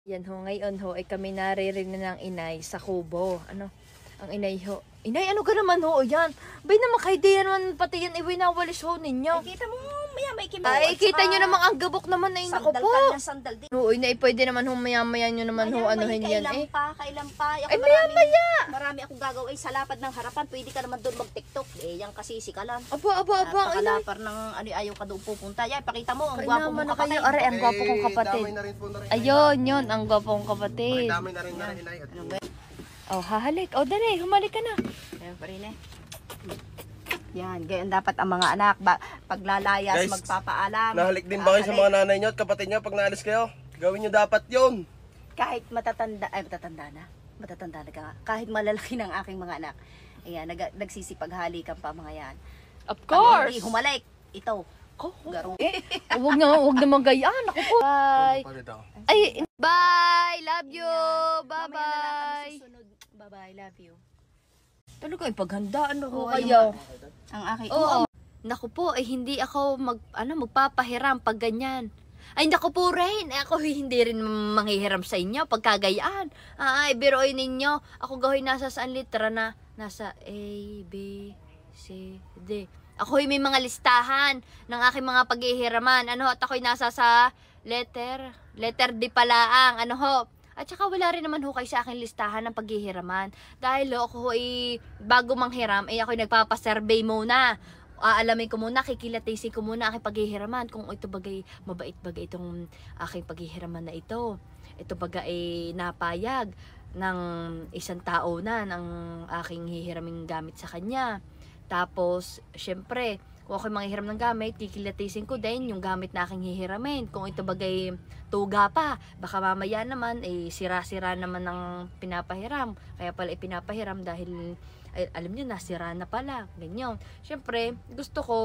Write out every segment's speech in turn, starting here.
Yan ho, ngayon ho, ay kami naririnig ng inay sa kubo. Ano? Ang inay ho. Inay, ano ka naman ho? Yan. Bay naman kayo di naman pati yan iwinawalis ho ninyo. Ay, kita mo, maya may kimo. Ay, kita nyo naman ang gabok naman ay nako Sandal po. ka na sandal din. Oo, inay, pwede naman ho maya-maya nyo naman ho anuhin yan eh. Kailan pa. Ay, maya-maya. Marami akong gagawin sa lapad ng harapan. Pwede ka naman doon mag-tiktok. Eh, yan kasi sikalan. Aba, inay. Pakalapar ng ano, ayaw ka doon pupunta. Yan, pakita mo, ang gwapo mong kapatid. Kayo. Are, ang gwapo kong kapatid. Ayun, yun, ang gwapo kong kapatid. Damay na rin inay. Oh, hahalik. Oh, dali, humalik ka na. Ayan pa rin eh. Yan, ganyan dapat ang mga anak. Paglalayas, Guys, magpapaalam. Nahalik din ba kayo sa mga nanay nyo at kapatid nyo pag naalis kayo? Gawin nyo dapat yun. Kahit matatanda na ka nga. Kahit malalaki ng aking mga anak. Ayan, nagsisipaghalikan pa mga yan. Of Pag course. hindi humalik, ito. Oh, Garong. wag naman gayaan. Ako po. Bye. Ay, bye. Love you. Bye-bye. Bye-bye, love you. Talaga, ipaghandaan ako Oo, kayo. Ang aking... Oo. Naku po, ay hindi ako magpapahiram pag ganyan. Ay, naku po rin. Ako hindi rin manghihiram sa inyo pagkagayaan. Ay, biroin ninyo. Ako gawin nasa saan litra na? Nasa A, B, C, D. Ako may mga listahan ng aking mga paghihiraman. Ano, at ako'y nasa sa letter D pala ang, ano ho. At saka wala rin naman ho kayo sa aking listahan ng paghihiraman. Dahil ho, ako ay bago manghiram, ay ako'y nagpapasurvey muna. Aalamin ko muna, kikilatisin ko muna aking paghihiraman. Kung ito bagay, mabait bagay itong aking paghihiraman na ito. Ito bagay ay napayag ng isang tao na ng aking hihiraming gamit sa kanya. Tapos, syempre, kung ako'y manghihiram ng gamit, kikilatisin ko din yung gamit na aking hihiramin. Kung ito bagay tuga pa, baka mamaya naman, sira-sira naman ng pinapahiram. Kaya pala ipinapahiram dahil, alam nyo, nasira na pala. Ganyan. Syempre, gusto ko,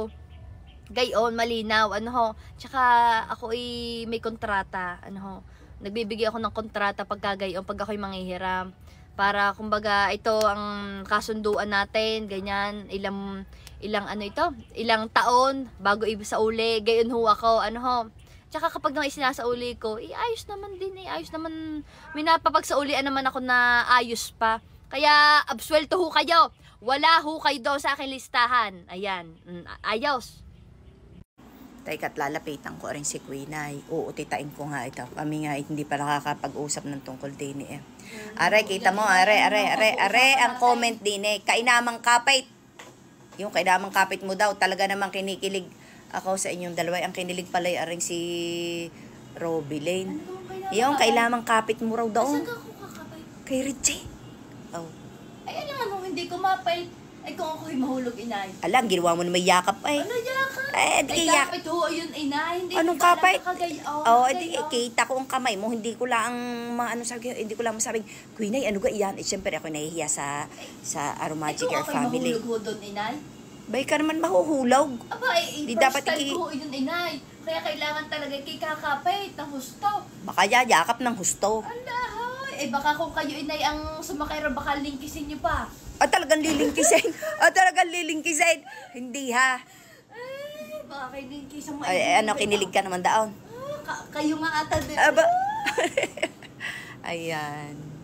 gayon, malinaw, ano ho. Tsaka, ako may kontrata, ano ho. Nagbibigay ako ng kontrata pagka gayon, pag ako'y manghihiram. Para kumbaga ito ang kasunduan natin, ganyan, ilang taon bago isauli, gayon ho ako, ano ho. Tsaka kapag nang isinasauli ko, ayos naman din ayos naman, may napapagsaulian naman ako na ayos pa. Kaya absuelto ho kayo, wala ho kayo daw sa aking listahan, ayan, ayos. Tayka't lalapitan ko rin si Quinay. Uutitain ko nga ito. Kami nga hindi pa nakakapag-usap ng tungkol din eh. Are, kita mo, are, ang comment din eh. Kainamang kapit. Yung kainamang kapit mo daw, talaga namang kinikilig ako sa inyong dalawa. Ang kinilig pala rin si Robbie Lane. Yung kainamang kapit mo raw daw. Saan ka ako kakapay? Kay Richie. Oh. Ay, alam mo, hindi ko mapay. Ay, kung ako'y mahulog, inay. Alam, ginawa mo na may yakap ay. Ano yakap? Di yak. Kapit ho, ayun, inay. Hindi Anong ko alam kapit? nakagay- Di kita ko ang kamay mo, hindi ko lang hindi ko lang masabing, Quinay, ano ga iyan? Siyempre ako nahihiya sa Aromagic Air Family. Kung ako'y mahulog ho doon, inay. Bay ka naman mahuhulog. Aba, Di first dapat time ko yun, inay. Kaya kailangan talaga kay kakapit ng husto. Baka yayakap ng husto. Alahay. Baka kung kayo, inay, ang sumakay rin, baka lingkisin nyo pa. Talagang lilingkisin. Talagang lilingkisin. Hindi ha. Ay, baka kayo lingkisin mo. Ano, kinilig ka naman daon. Kayo nga ata din. Aba. Ayan.